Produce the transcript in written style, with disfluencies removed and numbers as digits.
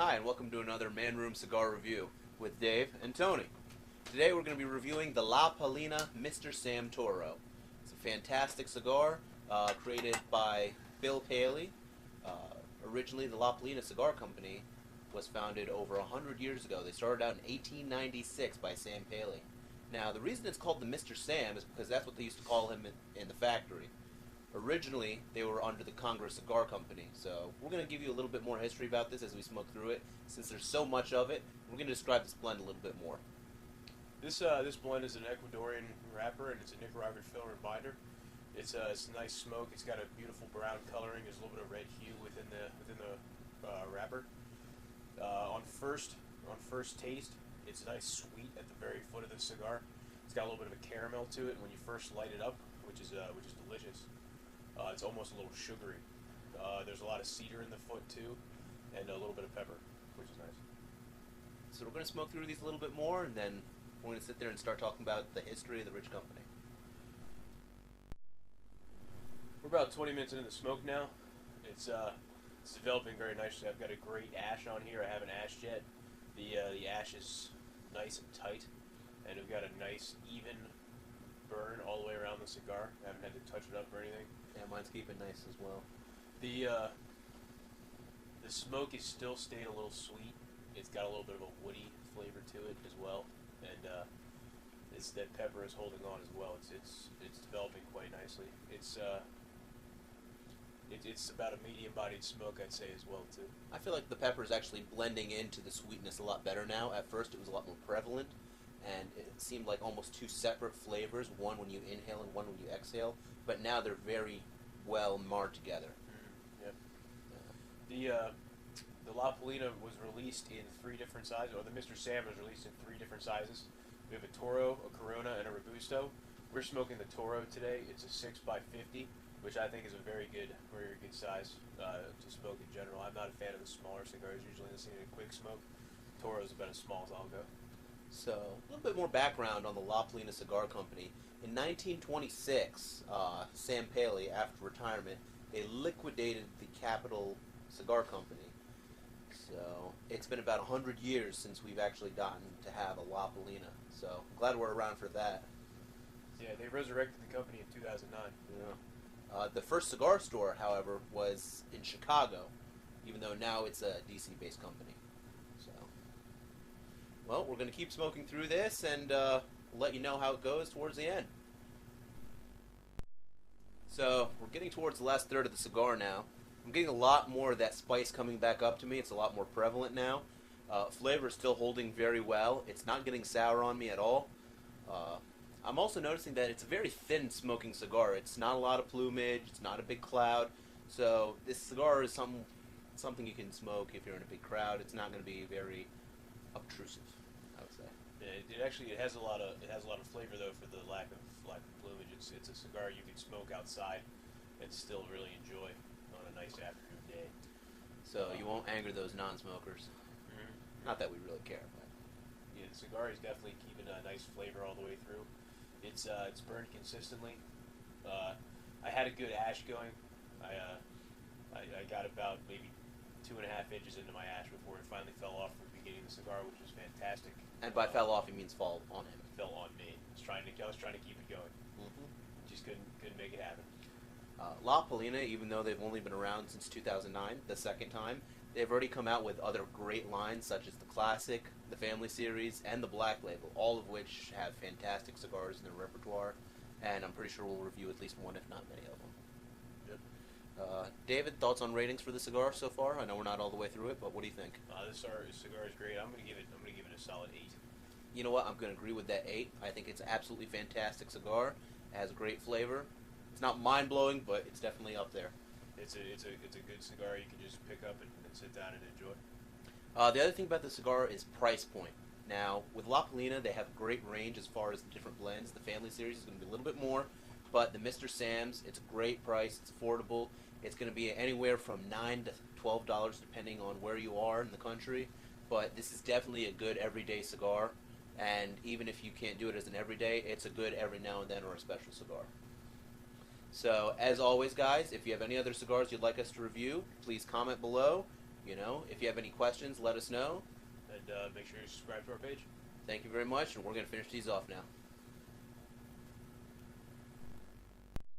Hi, and welcome to another Man Room Cigar Review with Dave and Tony. Today we're going to be reviewing the La Palina Mr.Sam Toro. It's a fantastic cigar created by Bill Paley. Originally, the La Palina Cigar Company was founded over 100 years ago. They started out in 1896 by Sam Paley. Now, the reason it's called the Mr. Sam is because that's what they used to call him in the factory. Originally, they were under the Congress Cigar Company, so we're going to give you a little bit more history about this as we smoke through it. Since there's so much of it, we're going to describe this blend a little bit more. This blend is an Ecuadorian wrapper, and it's a Nicaraguan filler and binder. It's a nice smoke. It's got a beautiful brown coloring. There's a little bit of red hue within the wrapper. On first taste, it's nice sweet at the very foot of the cigar. It's got a little bit of a caramel to it when you first light it up, which is delicious. It's almost a little sugary. There's a lot of cedar in the foot too, and a little bit of pepper, which is nice. So we're going to smoke through these a little bit more, and then we're going to sit there and start talking about the history of the rich company. We're about 20 minutes into the smoke now. It's developing very nicely. I've got a great ash on here. I haven't ashed yet. The ash is nice and tight, and we've got a nice even burn all the way around the cigar. I haven't had to touch it up or anything. Yeah, mine's keeping nice as well. The smoke is still staying a little sweet. It's got a little bit of a woody flavor to it as well, and that pepper is holding on as well. It's developing quite nicely. It's about a medium-bodied smoke, I'd say, as well too. I feel like the pepper is actually blending into the sweetness a lot better now. At first, it was a lot more prevalent, and it seemed like almost two separate flavors, one when you inhale and one when you exhale, but now they're very well marred together. Yep. The La Palina was released in 3 different sizes, or the Mr. Sam was released in 3 different sizes. We have a Toro, a Corona, and a Robusto. We're smoking the Toro today. It's a 6x50, which I think is a very good size to smoke in general. I'm not a fan of the smaller cigars, usually this is a quick smoke. Toro is about as small as I'll go. So, a little bit more background on the La Palina Cigar Company. In 1926, Sam Paley, after retirement, they liquidated the Capital Cigar Company. So, it's been about 100 years since we've actually gotten to have a La Palina. So, I'm glad we're around for that. Yeah, they resurrected the company in 2009. Yeah. The first cigar store, however, was in Chicago, even though now it's a DC-based company. So, well, we're going to keep smoking through this, and we'll let you know how it goes towards the end. So, we're getting towards the last third of the cigar now. I'm getting a lot more of that spice coming back up to me. It's a lot more prevalent now. Flavor is still holding very well. It's not getting sour on me at all. I'm also noticing that it's a very thin smoking cigar. It's not a lot of plumage. It's not a big cloud. So this cigar is something you can smoke if you're in a big crowd. It's not going to be very obtrusive, I would say. Yeah, it has a lot of flavor though for the lack of plumage. It's a cigar you can smoke outside and still really enjoy on a nice afternoon day. So you won't anger those non-smokers. Mm-hmm. Not that we really care, but yeah, the cigar is definitely keeping a nice flavor all the way through. It's burned consistently. I had a good ash going. I got about maybe 2.5 inches into my ash before it finally fell off from the beginning of the cigar, which was fantastic. and by fell off, he means fall on him. Fell on me. I was trying to keep it going. Mm-hmm. Just couldn't make it happen. La Palina, even though they've only been around since 2009, the second time, they've already come out with other great lines such as the Classic, the Family Series, and the Black Label, all of which have fantastic cigars in their repertoire, and I'm pretty sure we'll review at least one, if not many of them. Yep. David, thoughts on ratings for the cigar so far? I know we're not all the way through it, but what do you think? This cigar is great. I'm gonna give it a solid 8. You know what? I'm going to agree with that 8. I think it's an absolutely fantastic cigar. It has great flavor. It's not mind-blowing, but it's definitely up there. It's a good cigar you can just pick up and sit down and enjoy. The other thing about the cigar is price point. Now, with La Palina, they have a great range as far as the different blends. The Family Series is going to be a little bit more, but the Mr. Sam's, it's a great price. It's affordable. It's going to be anywhere from $9 to $12 depending on where you are in the country, but this is definitely a good everyday cigar, and even if you can't do it as an everyday, it's a good every now and then or a special cigar. So, as always, guys, if you have any other cigars you'd like us to review, please comment below. You know, if you have any questions, let us know. And make sure you subscribe to our page. Thank you very much, and we're going to finish these off now.